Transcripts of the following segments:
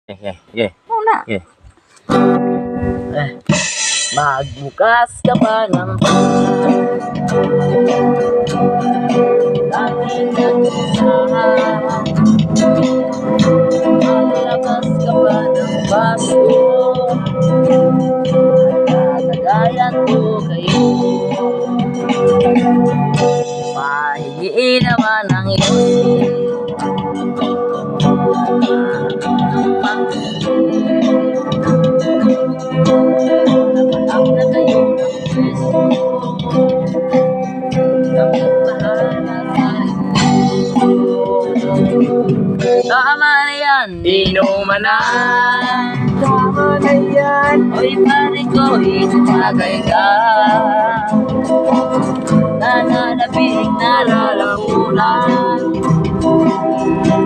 Muna. Magbukas ka pa ng laging nag-isahan. Maglabas ka pa ng baso. Nagagayan ko kayo. Pahingiin naman ang iyong napanap na kayo ng peso. Ang nagbahala sa inyo. Tama na yan, inuman na. Tama na yan. Oy pare ko, itubagay ka. Nananabing nalalamunan.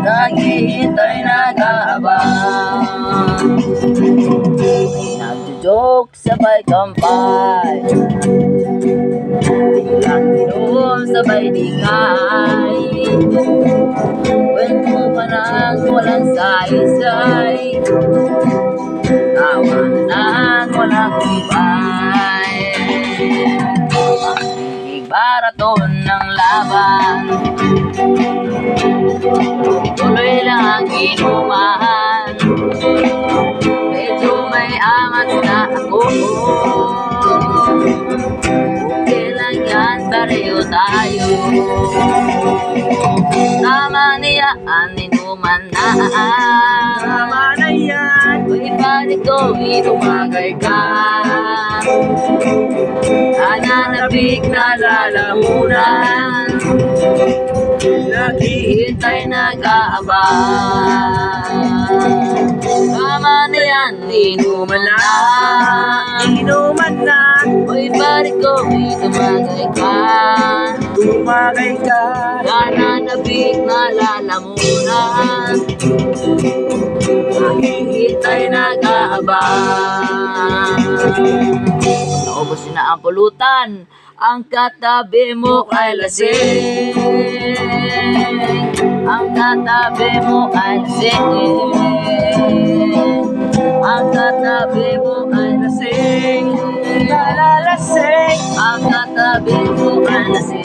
Naghihintay nag-aabang. May nagjo-joke sabay kampay. Biglang inom sabay dingay. Kwento pa nang walang saysay. Tawanan walang ibay. Pagiging baraton ng laban. Tuloy lang ang inuman. Medyo may angat na ako. Okay lang yan, pareho tayo. Tama niya ang inuman na. Tama na yan. Uy pare ko, itumagay ka. Nananabig na lalamunan. Naghihintay nag-aabang. Tama na yan, inuman na. Inuman na. Uy pare ko, tumagay ka. Tumagay ka. Nananabig na lalamunan. Naghihintay nag-aabang. Naubos na ang pulutan. Ang katabi mo ay lasing. Ang katabi mo ay lasing. Ang katabi mo ay lasing. Nalalasing. Ang katabi mo ay lasing.